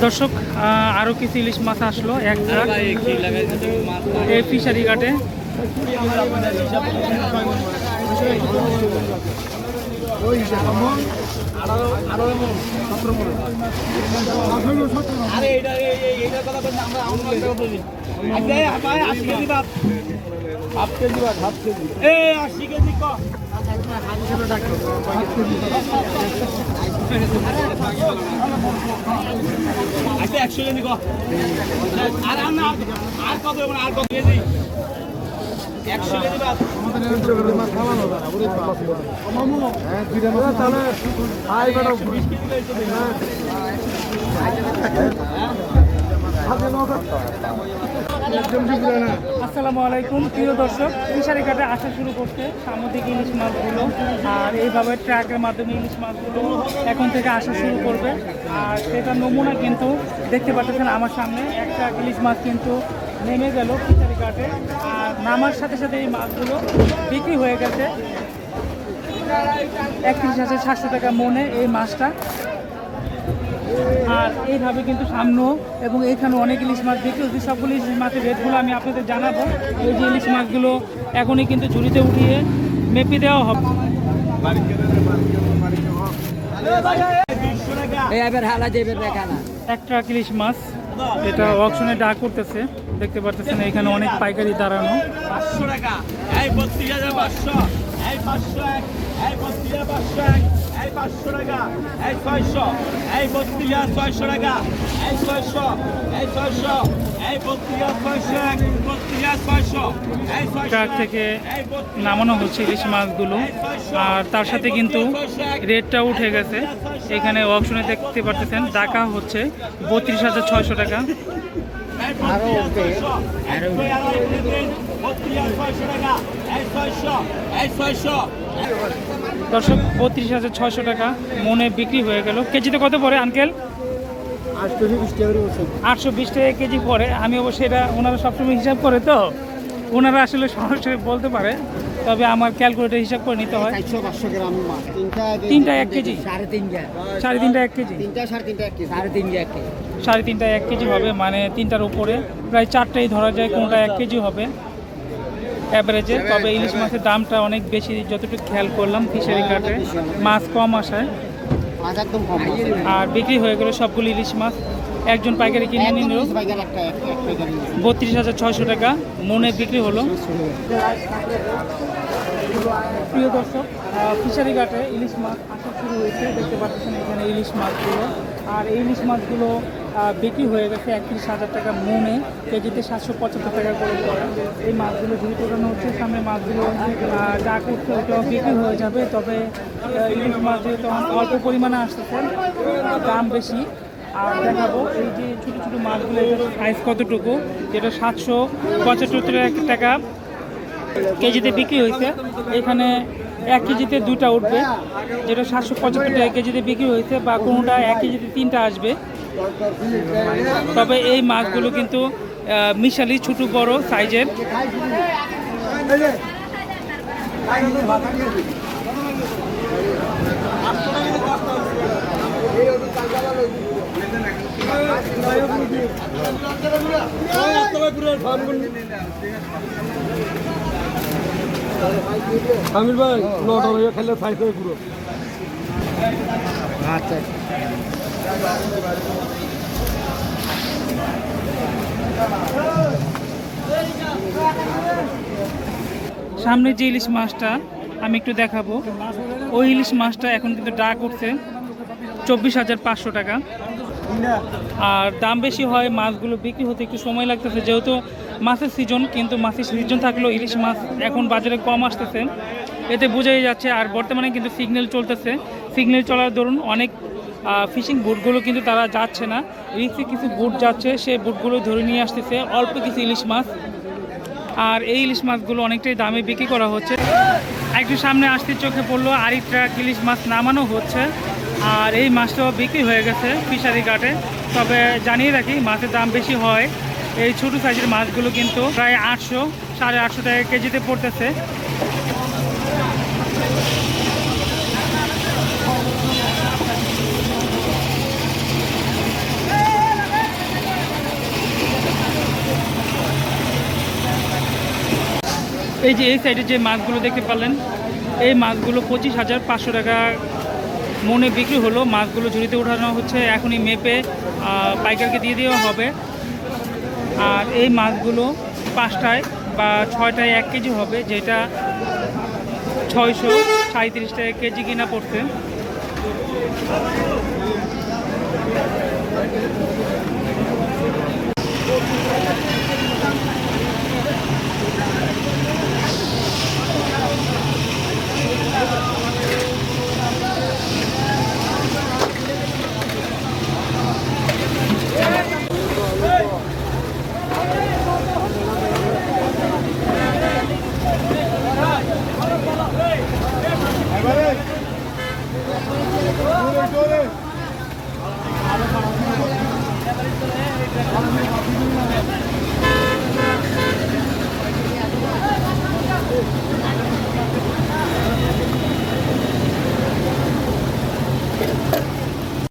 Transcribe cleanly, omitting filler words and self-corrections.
দর্শক আরও কিছু ইলিশ মাছ আসলো একটা এই ফিশারি ঘাটে। আসসালামু আলাইকুম প্রিয় দর্শক, ফিশারি ঘাটে আসা শুরু করছে সামুদ্রিক ইলিশ মাছগুলো। আর এইভাবে ট্রাকের মাধ্যমে ইলিশ মাছগুলো এখন থেকে আসা শুরু করবে। আর সেটা নমুনা কিন্তু দেখতে পাচ্ছেন আমার সামনে একটা ইলিশ মাছ কিন্তু নেমে গেল ফিশারি ঘাটে। আর নামার সাথে সাথে এই মাছগুলো বিক্রি হয়ে গেছে 31,700 টাকা মনে এই মাছটা। আর এইভাবে কিন্তু সামনেও এবং এইখানে অনেক ইলিশ মাছ বিক্রি হচ্ছে। সবগুলো ইলিশ মাছের রেটগুলো আমি আপনাদের জানাবো। এই যে ইলিশ মাছগুলো এখনই কিন্তু ঝুড়িতে উঠিয়ে মেপে দেওয়া হবে। একটা ইলিশ মাছ এটা অকশনে ডাক করতেছে, দেখতে পাচ্ছেন এখানে অনেক পাইকারি দাঁড়ানো। 500 টাকা, এই 32,500, এই 501, এই 32,501, এই 500 টাকা, এই 600, এই 32,600 টাকা, এই 600, এই 600, এই 32,601, 32,600, এই 600 ট্রাক থেকে নামানো হচ্ছে ইলিশ মাছগুলো। আর তার সাথে কিন্তু রেটটা উঠে গেছে। এখানে অকশনে দেখতে পাচ্ছেন টাকা হচ্ছে 32,600 টাকা। দর্শক 32,600 টাকা মনে বিক্রি হয়ে গেল। কেজিতে কত পড়ে আঙ্কেল? 820 টাকা কেজি পড়ে। আমি অবশ্যই এটা ওনারা সবসময় হিসাব করে, তো ওনারা আসলে সরাসরি বলতে পারে, তবে আমার ক্যালকুলেটর হিসাব করে নিতে হয়। 400-500 গ্রাম মাছ, তিনটা 1 কেজি, 3.5 সাড়ে তিনটা 1 কেজি, 3.5 1 কেজি হবে, মানে তিনটার উপরে প্রায় 4টাই ধরা যায়, কোনটা 1 কেজি হবে অ্যাভারেজে। তবে ইলিশ মাছের দামটা অনেক বেশি যতটুকু খেয়াল করলাম ফিশারি ঘাটে, মাছ কম আসায়। একদম কম। আর বিক্রি হয়ে গেল সবগুলো ইলিশ মাছ। একজন পাইকারি কিনে নিল 32,600 টাকা মনে বিক্রি হলো। প্রিয় দর্শক, ফিশারি ঘাটে ইলিশ মাছ আসা শুরু হয়েছে, দেখতে পাচ্ছেন এখানে ইলিশ মাছগুলো। আর এই ইলিশ মাছগুলো বিক্রি হয়ে গেছে 31,000 টাকা মনে, কেজিতে 775 টাকা করে পড়ে। এই মাছগুলো ঝুড়ি তোলানো হচ্ছে, সামনে মাছগুলো যা করছে ওটাও বিক্রি হয়ে যাবে। তবে ইলিশ মাছ যেহেতু অল্প পরিমাণে আসতেছে, দাম বেশি। আর দেখাবো এই যে ছোটো ছোটো মাছগুলো, এটার সাইজ কতটুকু, যেটা 775 টাকা কেজিতে বিক্রি হয়েছে। এখানে 1 কেজিতে 2টা উঠবে, যেটা 775 টাকা কেজিতে বিক্রি হয়েছে, বা কোনোটা 1 কেজিতে 3টা আসবে। তবে এই মাছগুলো কিন্তু মিশালি ছোটো বড় সাইজের। আমির ভাই নটা খেলে ফাইভ পুরো। আচ্ছা, সামনে যে ইলিশ মাছটা আমি একটু দেখাবো, ওই ইলিশ মাছটা এখন কিন্তু ডাক উঠছে 24,500 টাকা। আর দাম বেশি হয়, মাছগুলো বিক্রি হতে একটু সময় লাগতেছে, যেহেতু মাছের সিজন। কিন্তু মাছের সিজন থাকলেও ইলিশ মাছ এখন বাজারে কম আসতেছে, এতে বোঝাই যাচ্ছে। আর বর্তমানে কিন্তু সিগন্যাল চলতেছে, সিগন্যাল চলার দরুন অনেক ফিশিং বুটগুলো কিন্তু তারা যাচ্ছে না, রিক্সে কিছু বুট যাচ্ছে, সেই বুটগুলো ধরে নিয়ে আসতেছে অল্প কিছু ইলিশ মাছ। আর এই ইলিশ মাছগুলো অনেকটাই দামে বিক্রি করা হচ্ছে। একটু সামনে আসতে চোখে পড়লো আরেকটা ইলিশ মাছ নামানো হচ্ছে। আর এই মাছটাও বিক্রি হয়ে গেছে ফিশারি ঘাটে। তবে জানিয়ে রাখি, মাছের দাম বেশি হয়। এই ছোটো সাইজের মাছগুলো কিন্তু প্রায় 800-850 টাকা কেজিতে পড়তেছে। এই যে এই সাইডে যে মাছগুলো দেখতে পারলেন, এই মাছগুলো 25,500 টাকা মনে বিক্রি হলো। মাছগুলো ঝুড়িতে উঠানো হচ্ছে, এখনই মেপে পাইকারকে দিয়ে দেওয়া হবে। আর এই মাছগুলো 5টায় বা 6টায় 1 কেজি হবে, যেটা 637 টাকা কেজি কিনা পড়ছে।